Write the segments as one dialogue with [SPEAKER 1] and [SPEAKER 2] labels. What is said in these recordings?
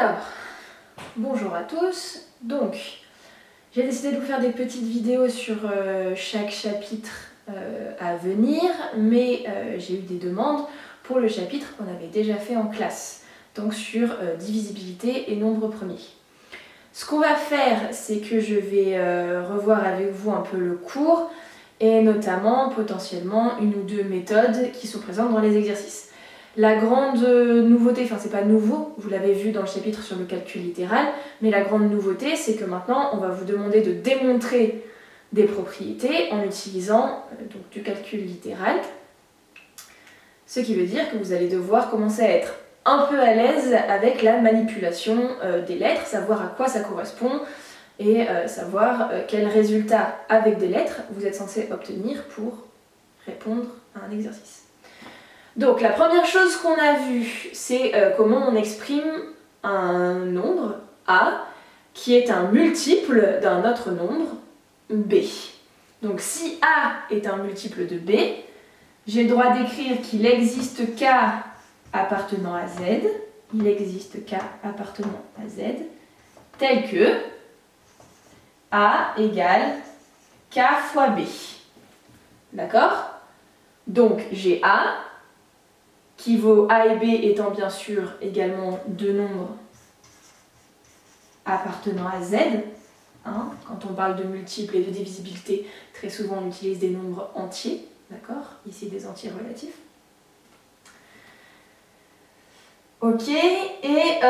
[SPEAKER 1] Alors, bonjour à tous. Donc, j'ai décidé de vous faire des petites vidéos sur chaque chapitre à venir, mais j'ai eu des demandes pour le chapitre qu'on avait déjà fait en classe, donc sur divisibilité et nombre premier. Ce qu'on va faire, c'est que je vais revoir avec vous un peu le cours et notamment potentiellement une ou deux méthodes qui sont présentes dans les exercices. La grande nouveauté, enfin c'est pas nouveau, vous l'avez vu dans le chapitre sur le calcul littéral, mais la grande nouveauté c'est que maintenant on va vous demander de démontrer des propriétés en utilisant donc, du calcul littéral, ce qui veut dire que vous allez devoir commencer à être un peu à l'aise avec la manipulation des lettres, savoir à quoi ça correspond et savoir quel résultat avec des lettres vous êtes censé obtenir pour répondre à un exercice. Donc la première chose qu'on a vue, c'est comment on exprime un nombre A qui est un multiple d'un autre nombre B. Donc si A est un multiple de B, j'ai le droit d'écrire qu'il existe K appartenant à Z, il existe K appartenant à Z, tel que A égale K fois B. D'accord? Donc j'ai A, qui vaut A et B étant bien sûr également deux nombres appartenant à Z. Quand on parle de multiples et de divisibilité, très souvent on utilise des nombres entiers, d'accord? Ici des entiers relatifs. Ok, et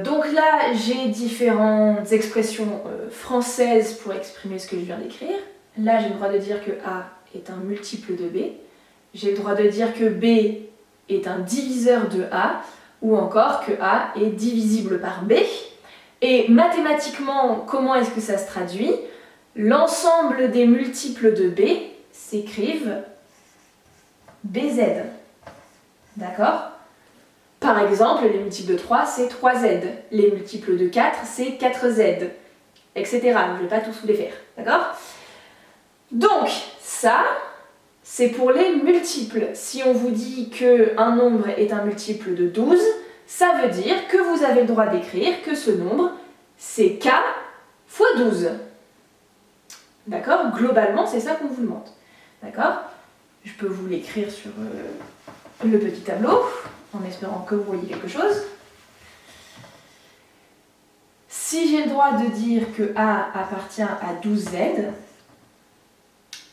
[SPEAKER 1] donc là j'ai différentes expressions françaises pour exprimer ce que je viens d'écrire. Là j'ai le droit de dire que A est un multiple de B. J'ai le droit de dire que B est un diviseur de A, ou encore que A est divisible par B. Et mathématiquement, comment est-ce que ça se traduit? L'ensemble des multiples de B s'écrivent BZ. D'accord? Par exemple, les multiples de 3, c'est 3Z. Les multiples de 4, c'est 4Z. Etc. Je ne vais pas tous vous les faire. D'accord? Donc, ça, c'est pour les multiples. Si on vous dit qu'un nombre est un multiple de 12, ça veut dire que vous avez le droit d'écrire que ce nombre, c'est K fois 12. D'accord? Globalement, c'est ça qu'on vous demande. D'accord? Je peux vous l'écrire sur le petit tableau, en espérant que vous voyez quelque chose. Si j'ai le droit de dire que A appartient à 12Z,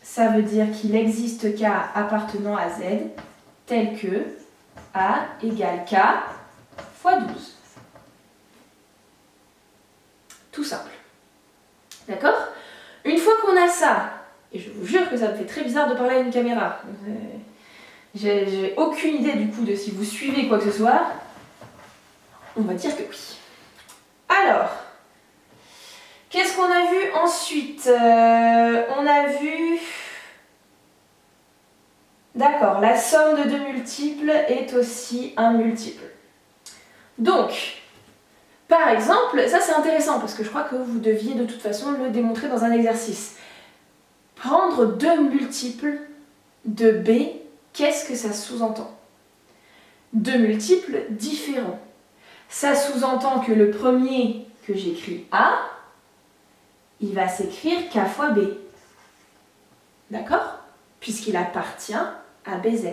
[SPEAKER 1] ça veut dire qu'il existe K appartenant à Z, tel que A égale K fois 12. Tout simple. D'accord? Une fois qu'on a ça, et je vous jure que ça me fait très bizarre de parler à une caméra, j'ai aucune idée du coup de si vous suivez quoi que ce soit, on va dire que oui. Alors, qu'est-ce qu'on a vu ensuite? On a vu... D'accord, la somme de deux multiples est aussi un multiple. Donc, par exemple, ça c'est intéressant parce que je crois que vous deviez de toute façon le démontrer dans un exercice. Prendre deux multiples de B, qu'est-ce que ça sous-entend? Deux multiples différents. Ça sous-entend que le premier que j'écris A, il va s'écrire K fois B. D'accord? Puisqu'il appartient à BZ.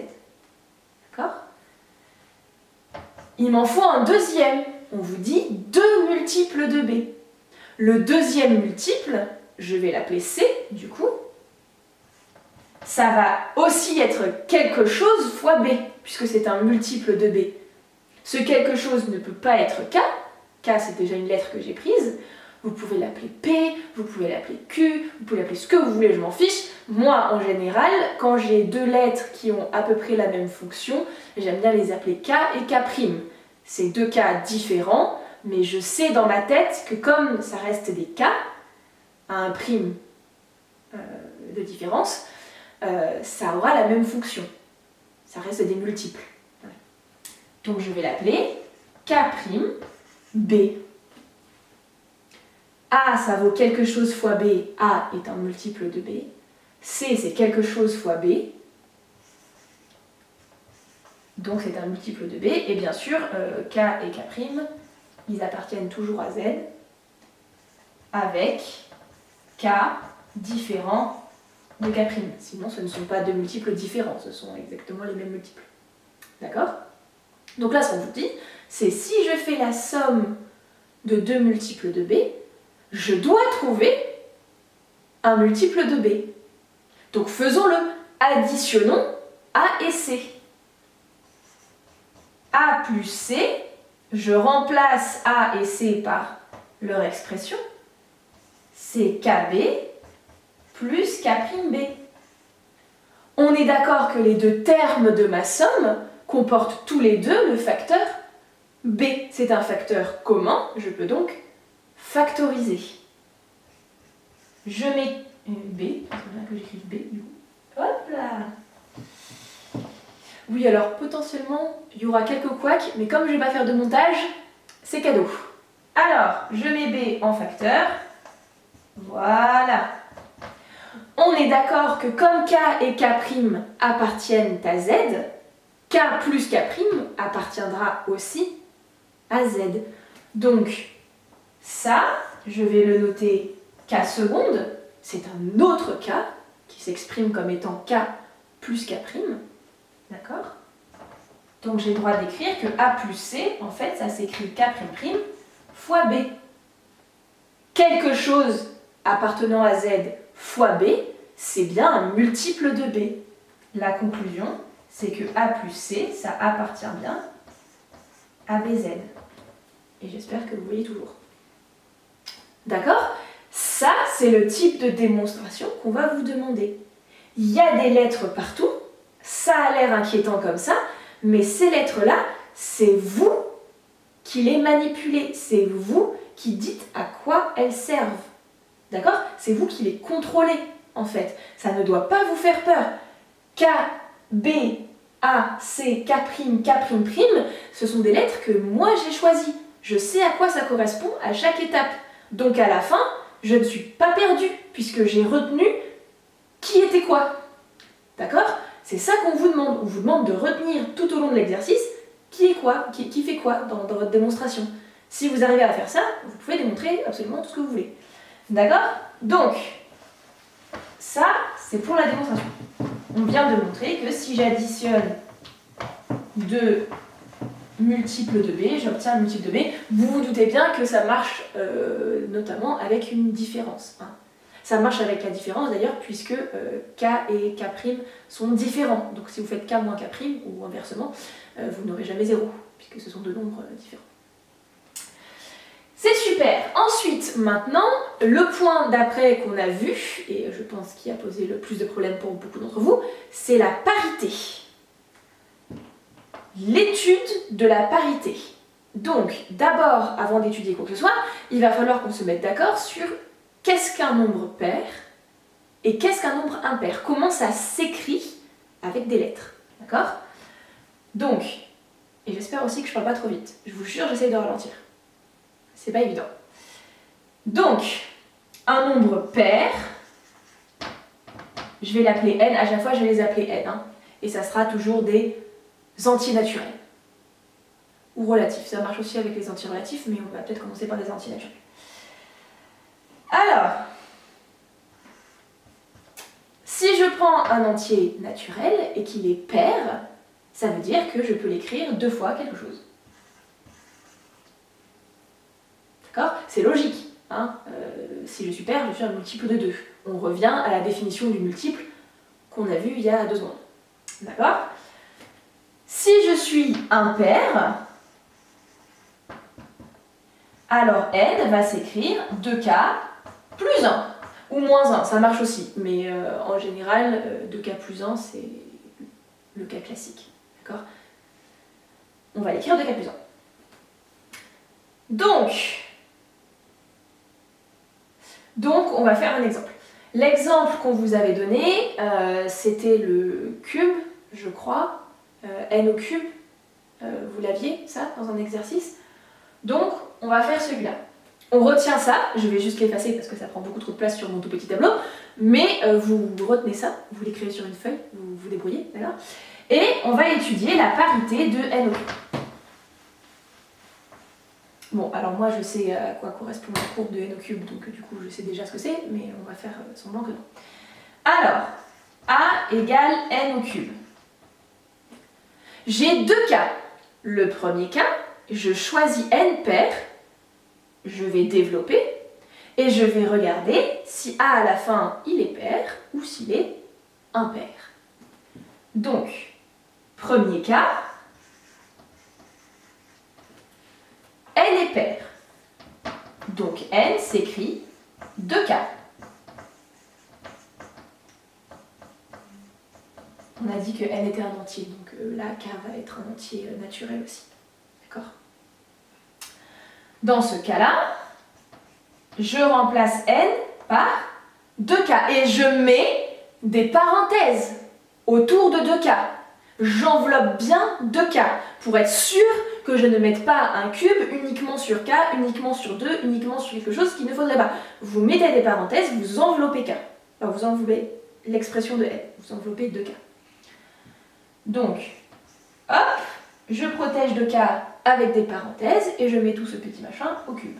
[SPEAKER 1] D'accord? Il m'en faut un deuxième. On vous dit deux multiples de B. Le deuxième multiple, je vais l'appeler C, du coup. Ça va aussi être quelque chose fois B, puisque c'est un multiple de B. Ce quelque chose ne peut pas être K. K, c'est déjà une lettre que j'ai prise. Vous pouvez l'appeler P, vous pouvez l'appeler Q, vous pouvez l'appeler ce que vous voulez, je m'en fiche. Moi, en général, quand j'ai deux lettres qui ont à peu près la même fonction, j'aime bien les appeler K et K'. C'est deux cas différents, mais je sais dans ma tête que comme ça reste des K, à un prime de différence, ça aura la même fonction. Ça reste des multiples. Donc je vais l'appeler K' B. A, ça vaut quelque chose fois B, A est un multiple de B. C, c'est quelque chose fois B. Donc c'est un multiple de B. Et bien sûr, K et K', ils appartiennent toujours à Z, avec K différents de K'. Sinon, ce ne sont pas deux multiples différents, ce sont exactement les mêmes multiples. D'accord? Donc là, ce qu'on vous dit, c'est si je fais la somme de deux multiples de B, je dois trouver un multiple de B. Donc faisons-le. Additionnons A et C. A plus C, je remplace A et C par leur expression. C'est KB plus K'B. On est d'accord que les deux termes de ma somme comportent tous les deux le facteur B. C'est un facteur commun, je peux donc factoriser. Je mets B, il faudrait que j'écrive B du coup. Hop là! Oui, alors potentiellement, il y aura quelques couacs, mais comme je ne vais pas faire de montage, c'est cadeau. Alors, je mets B en facteur. Voilà. On est d'accord que comme K et K' appartiennent à Z, K plus K' appartiendra aussi à Z. Donc, ça, je vais le noter K seconde, c'est un autre K qui s'exprime comme étant K plus K'. D'accord? Donc j'ai le droit d'écrire que A plus C, en fait, ça s'écrit K'' fois B. Quelque chose appartenant à Z fois B, c'est bien un multiple de B. La conclusion, c'est que A plus C, ça appartient bien à BZ. Et j'espère que vous voyez toujours. D'accord? Ça, c'est le type de démonstration qu'on va vous demander. Il y a des lettres partout, ça a l'air inquiétant comme ça, mais ces lettres-là, c'est vous qui les manipulez, c'est vous qui dites à quoi elles servent. D'accord? C'est vous qui les contrôlez, en fait. Ça ne doit pas vous faire peur. K, B, A, C, K', K', ce sont des lettres que moi j'ai choisies. Je sais à quoi ça correspond à chaque étape. Donc à la fin, je ne suis pas perdue, puisque j'ai retenu qui était quoi. D'accord? C'est ça qu'on vous demande. On vous demande de retenir tout au long de l'exercice qui est quoi, qui fait quoi dans votre démonstration. Si vous arrivez à faire ça, vous pouvez démontrer absolument tout ce que vous voulez. D'accord? Donc, ça, c'est pour la démonstration. On vient de montrer que si j'additionne deux multiples de B, j'obtiens un multiple de B. Vous vous doutez bien que ça marche notamment avec une différence. Hein. Ça marche avec la différence d'ailleurs puisque K et K' sont différents. Donc si vous faites K moins K' ou inversement, vous n'aurez jamais 0 puisque ce sont deux nombres différents. C'est super. Ensuite, maintenant, le point d'après qu'on a vu, et je pense qu'il a posé le plus de problèmes pour beaucoup d'entre vous, c'est la parité. L'étude de la parité. Donc, d'abord, avant d'étudier quoi que ce soit, il va falloir qu'on se mette d'accord sur qu'est-ce qu'un nombre pair et qu'est-ce qu'un nombre impair. Comment ça s'écrit avec des lettres. D'accord? Donc, et j'espère aussi que je ne parle pas trop vite. Je vous jure, j'essaie de ralentir. C'est pas évident. Donc, un nombre pair, je vais l'appeler n, à chaque fois je vais les appeler n, hein, et ça sera toujours des entiers naturels. Ou relatifs, ça marche aussi avec les entiers relatifs, mais on va peut-être commencer par des entiers naturels. Alors, si je prends un entier naturel et qu'il est pair, ça veut dire que je peux l'écrire deux fois quelque chose. D'accord? C'est logique. Hein, si je suis pair, je suis un multiple de 2. On revient à la définition du multiple qu'on a vu il y a 2 secondes. D'accord? Si je suis impair, alors n va s'écrire 2k plus 1, ou moins 1, ça marche aussi, mais en général, 2k plus 1, c'est le cas classique. D'accord? On va l'écrire 2k plus 1. Donc, on va faire un exemple. L'exemple qu'on vous avait donné, c'était le cube, je crois, n au cube. Vous l'aviez, ça, dans un exercice. Donc, on va faire celui-là. On retient ça, je vais juste l'effacer parce que ça prend beaucoup trop de place sur mon tout petit tableau, mais vous retenez ça, vous l'écrivez sur une feuille, vous vous débrouillez, d'accord? Et on va étudier la parité de n au cube. Bon, alors moi je sais à quoi correspond la courbe de n au cube, donc du coup je sais déjà ce que c'est, mais on va faire semblant que non. Alors, a égale n au cube. J'ai deux cas. Le premier cas, je choisis n paires, je vais développer, et je vais regarder si a à la fin il est pair ou s'il est impair. Donc, premier cas, n est pair. Donc n s'écrit 2k. On a dit que n était un entier, donc là, k va être un entier naturel aussi. D'accord? Dans ce cas-là, je remplace n par 2k et je mets des parenthèses autour de 2k. J'enveloppe bien 2k pour être sûr que je ne mette pas un cube uniquement sur k, uniquement sur 2, uniquement sur quelque chose qu'il ne faudrait pas. Vous mettez des parenthèses, vous enveloppez k. Enfin, vous enveloppez l'expression de n, vous enveloppez 2k. Donc, hop, je protège 2k avec des parenthèses et je mets tout ce petit machin au cube.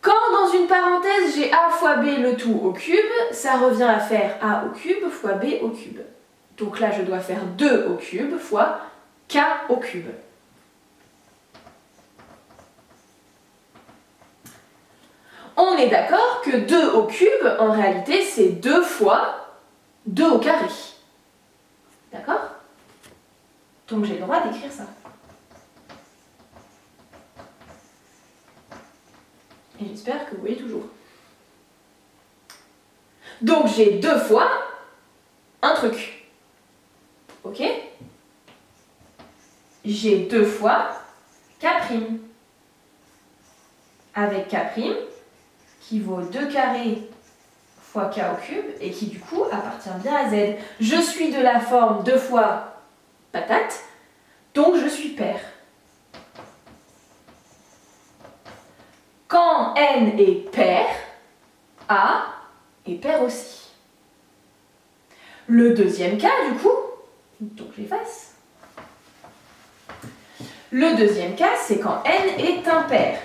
[SPEAKER 1] Quand dans une parenthèse j'ai a fois b le tout au cube, ça revient à faire a au cube fois b au cube. Donc là je dois faire 2 au cube fois k au cube. On est d'accord que 2 au cube, en réalité, c'est 2 fois 2 au carré. D'accord? Donc j'ai le droit d'écrire ça. Et j'espère que vous voyez toujours. Donc j'ai 2 fois un truc. Ok? J'ai 2 fois k'. Avec k' qui vaut 2 carrés fois k au cube et qui du coup appartient bien à z. Je suis de la forme 2 fois patate, donc je suis pair. Quand n est pair, a est pair aussi. Le deuxième cas du coup, donc j'efface. Le deuxième cas, c'est quand n est impair.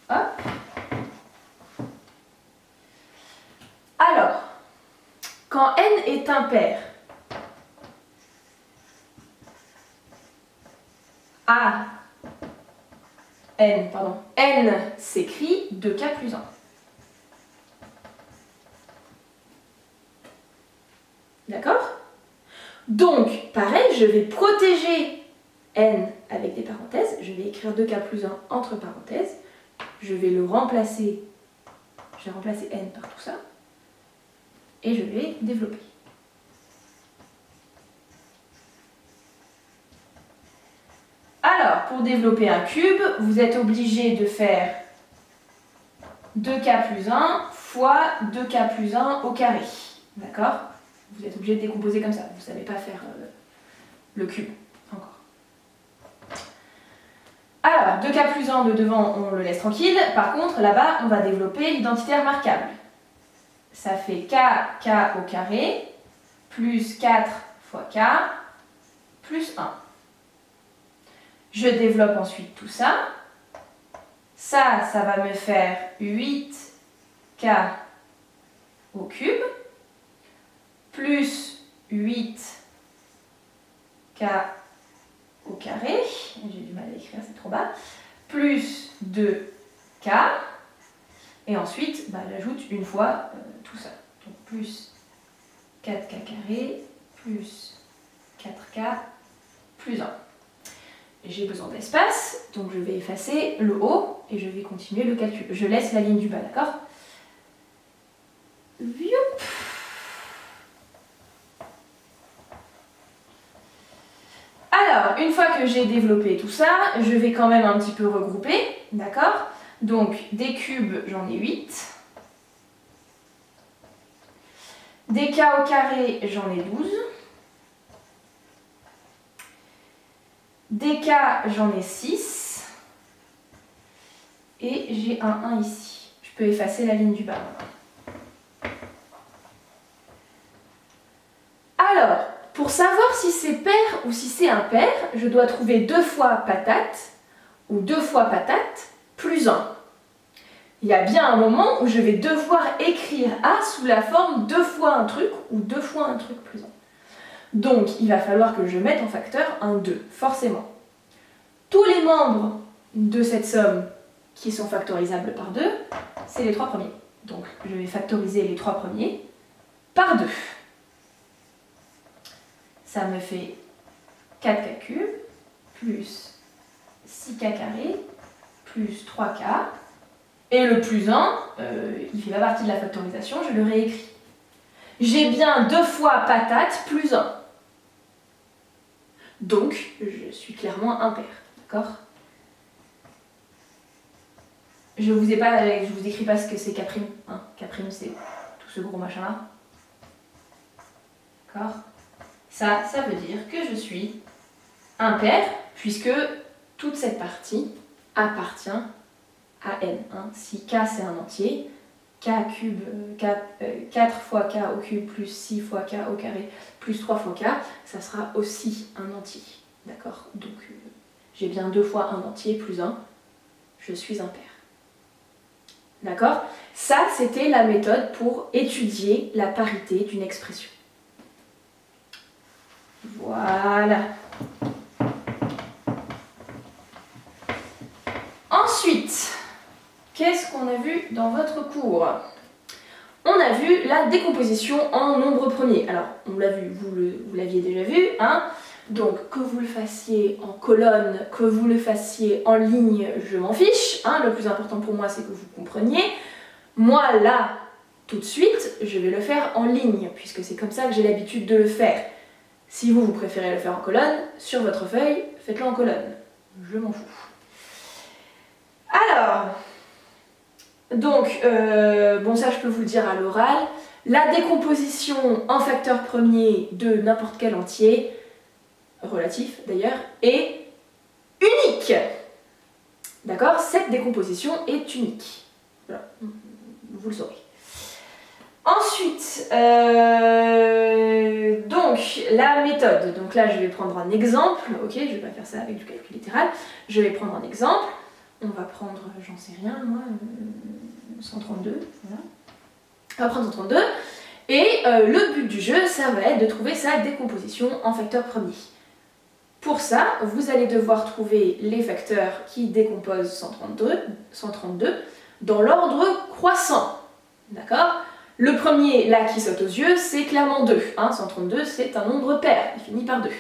[SPEAKER 1] Hop. Alors, quand n est impair, n s'écrit 2k plus 1. D'accord? Donc, pareil, je vais protéger n avec des parenthèses. Je vais écrire 2k plus 1 entre parenthèses. Je vais le remplacer. Je vais remplacer n par tout ça. Et je vais développer. Alors, pour développer un cube, vous êtes obligé de faire 2k plus 1 fois 2k plus 1 au carré. D'accord? Vous êtes obligé de décomposer comme ça. Vous ne savez pas faire le cube encore. Alors, 2k plus 1 de devant, on le laisse tranquille. Par contre, là-bas, on va développer l'identité remarquable. Ça fait k au carré plus 4 fois k plus 1. Je développe ensuite tout ça. Ça va me faire 8k au cube plus 8k au carré, j'ai du mal à écrire, c'est trop bas, plus 2k, et ensuite j'ajoute une fois tout ça. Donc plus 4k carré plus 4k plus 1. J'ai besoin d'espace, donc je vais effacer le haut et je vais continuer le calcul. Je laisse la ligne du bas, d'accord? Alors, une fois que j'ai développé tout ça, je vais quand même un petit peu regrouper, d'accord? Donc, des cubes, j'en ai 8. Des k au carré, j'en ai 12. Des k, j'en ai 6. Et j'ai un 1 ici. Je peux effacer la ligne du bas. Alors, pour savoir si c'est pair ou si c'est impair, je dois trouver 2 fois patate ou 2 fois patate plus 1. Il y a bien un moment où je vais devoir écrire A sous la forme 2 fois un truc ou 2 fois un truc plus 1. Donc, il va falloir que je mette en facteur un 2, forcément. Tous les membres de cette somme qui sont factorisables par 2, c'est les 3 premiers. Donc, je vais factoriser les 3 premiers par 2. Ça me fait 4k cube plus 6k carré plus 3k. Et le plus 1, il fait pas partie de la factorisation, je le réécris. J'ai bien 2 fois patate plus 1. Donc, je suis clairement impair. D'accord ? Je vous écris pas ce que c'est K'. Hein. K', c'est tout ce gros machin-là. D'accord ? Ça veut dire que je suis impair, puisque toute cette partie appartient à n. Hein. Si k c'est un entier, k cube, 4 fois k au cube plus 6 fois k au carré plus 3 fois k, ça sera aussi un entier. D'accord ? Donc j'ai bien 2 fois un entier plus 1, je suis impair. D'accord ? Ça, c'était la méthode pour étudier la parité d'une expression. Voilà. Ensuite, qu'est-ce qu'on a vu dans votre cours ? On a vu la décomposition en nombres premiers. Alors, on l'a vu, vous l'aviez déjà vu, hein ? Donc, que vous le fassiez en colonne, que vous le fassiez en ligne, je m'en fiche. Hein ? Le plus important pour moi, c'est que vous compreniez. Moi, là, tout de suite, je vais le faire en ligne, puisque c'est comme ça que j'ai l'habitude de le faire. Si vous préférez le faire en colonne, sur votre feuille, faites-le en colonne. Je m'en fous. Alors, donc, bon ça je peux vous le dire à l'oral, la décomposition en facteur premier de n'importe quel entier, relatif d'ailleurs, est unique. D'accord ? Cette décomposition est unique. Voilà, vous le saurez. Ensuite, donc la méthode. Donc là je vais prendre un exemple, ok, je vais pas faire ça avec du calcul littéral, je vais prendre un exemple. On va prendre, j'en sais rien, moi, 132, voilà. On va prendre 132, et le but du jeu, ça va être de trouver sa décomposition en facteur premier. Pour ça, vous allez devoir trouver les facteurs qui décomposent 132 dans l'ordre croissant, d'accord ? Le premier, là, qui saute aux yeux, c'est clairement 2, hein, 132, c'est un nombre pair, il finit par 2.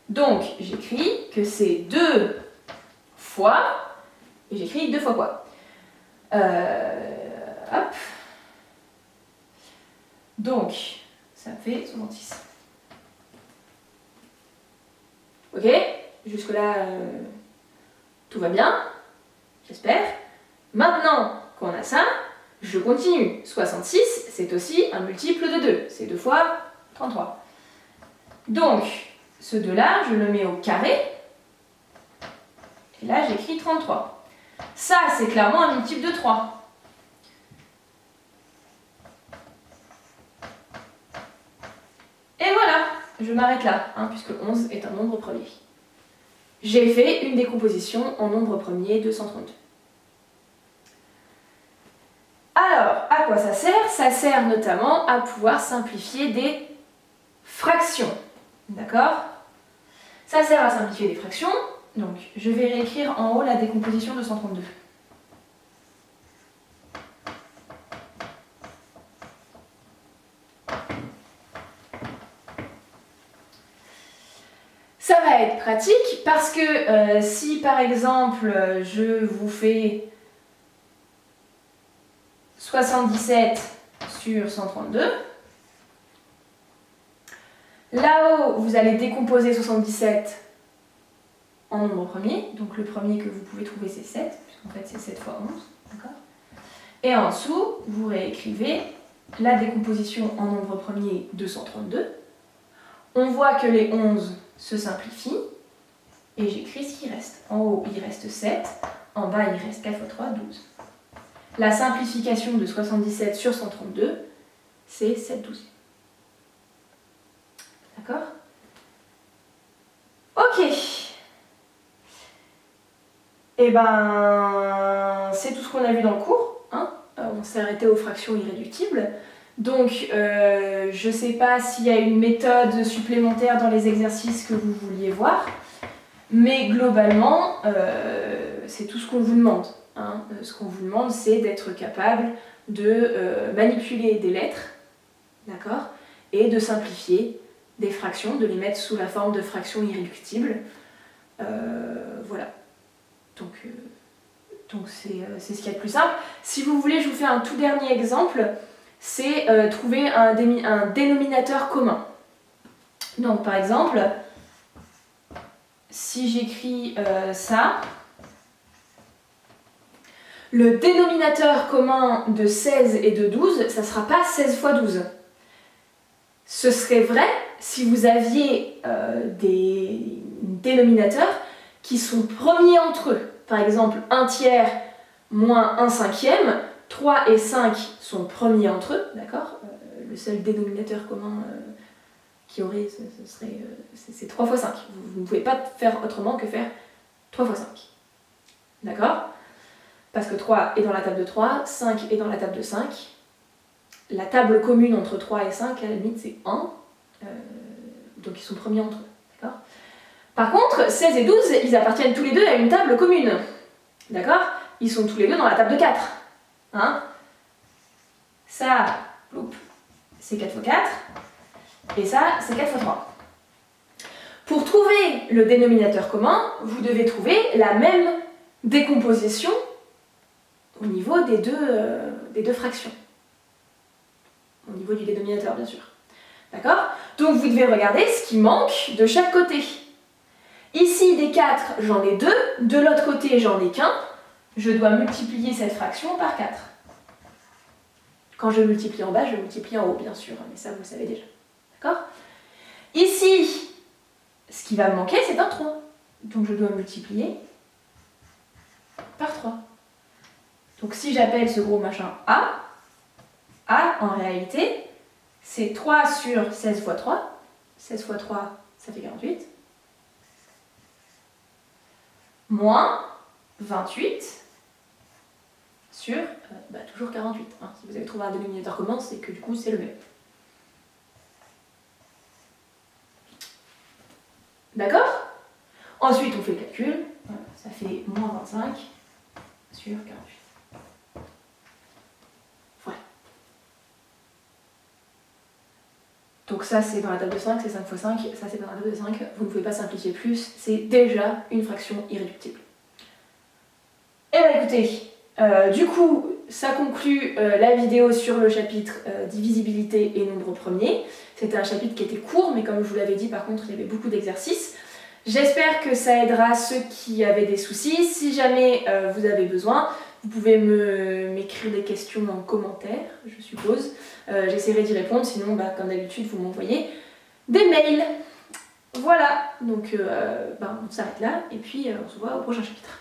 [SPEAKER 1] Donc, j'écris que c'est 2 fois... Et j'écris 2 fois quoi ? Hop. Donc, ça me fait 66. Ok ? Jusque-là, tout va bien, j'espère. Maintenant qu'on a ça, je continue. 66, c'est aussi un multiple de 2. C'est 2 fois 33. Donc, ce 2-là, je le mets au carré. Et là, j'écris 33. Ça, c'est clairement un multiple de 3. Et voilà, je m'arrête là, hein, puisque 11 est un nombre premier. J'ai fait une décomposition en nombre premier de 132. Alors, à quoi ça sert ? Ça sert notamment à pouvoir simplifier des fractions. D'accord ? Ça sert à simplifier des fractions. Donc, je vais réécrire en haut la décomposition de 132. Ça va être pratique parce que si par exemple je vous fais 77 sur 132, là-haut vous allez décomposer 77 en nombre premier, donc le premier que vous pouvez trouver c'est 7, puisqu'en fait c'est 7 fois 11, d'accord ? Et en dessous, vous réécrivez la décomposition en nombre premier de 132. On voit que les 11 se simplifient, et j'écris ce qui reste. En haut, il reste 7, en bas, il reste 4 fois 3, 12. La simplification de 77 sur 132, c'est 7/12. D'accord ? Et ben c'est tout ce qu'on a vu dans le cours, hein. On s'est arrêté aux fractions irréductibles. Donc je sais pas s'il y a une méthode supplémentaire dans les exercices que vous vouliez voir, mais globalement c'est tout ce qu'on vous demande, hein. Ce qu'on vous demande, c'est d'être capable de manipuler des lettres, d'accord, et de simplifier des fractions, de les mettre sous la forme de fractions irréductibles. Voilà. Donc c'est ce qu'il y a de plus simple. Si vous voulez, je vous fais un tout dernier exemple, c'est trouver un dénominateur commun. Donc par exemple, si j'écris ça, le dénominateur commun de 16 et de 12, ça ne sera pas 16 fois 12. Ce serait vrai si vous aviez des dénominateurs qui sont premiers entre eux. Par exemple, 1 tiers moins 1 cinquième, 3 et 5 sont premiers entre eux, d'accord. Le seul dénominateur commun qu'il y aurait, c'est 3 fois 5. Vous ne pouvez pas faire autrement que faire 3 fois 5. D'accord. Parce que 3 est dans la table de 3, 5 est dans la table de 5. La table commune entre 3 et 5, à la limite, c'est 1. Donc ils sont premiers entre eux, d'accord. Par contre, 16 et 12, ils appartiennent tous les deux à une table commune. D'accord? Ils sont tous les deux dans la table de 4. Hein? Ça, c'est 4 fois 4. Et ça, c'est 4 fois 3. Pour trouver le dénominateur commun, vous devez trouver la même décomposition au niveau des deux fractions. Au niveau du dénominateur, bien sûr. D'accord? Donc vous devez regarder ce qui manque de chaque côté. Ici, des 4, j'en ai 2. De l'autre côté, j'en ai qu'un. Je dois multiplier cette fraction par 4. Quand je multiplie en bas, je multiplie en haut, bien sûr. Mais ça, vous le savez déjà. D'accord? Ici, ce qui va me manquer, c'est un 3. Donc je dois multiplier par 3. Donc si j'appelle ce gros machin A, en réalité, c'est 3 sur 16 fois 3. 16 fois 3, ça fait 48. Moins 28 sur toujours 48. Hein. Si vous avez trouvé un dénominateur commun, c'est que du coup c'est le même. D'accord? Ensuite on fait le calcul, ça fait moins 25 sur 48. Voilà. Donc ça c'est dans la table de 5, c'est 5 fois 5, ça c'est dans la table de 5, vous ne pouvez pas simplifier plus, c'est déjà une fraction irréductible. Et bien écoutez, du coup ça conclut la vidéo sur le chapitre divisibilité et nombre premier. C'était un chapitre qui était court, mais comme je vous l'avais dit, par contre il y avait beaucoup d'exercices. J'espère que ça aidera ceux qui avaient des soucis. Si jamais vous avez besoin, vous pouvez m'écrire des questions en commentaire, je suppose. J'essaierai d'y répondre, sinon comme d'habitude vous m'envoyez des mails. Voilà, donc on s'arrête là et puis on se voit au prochain chapitre.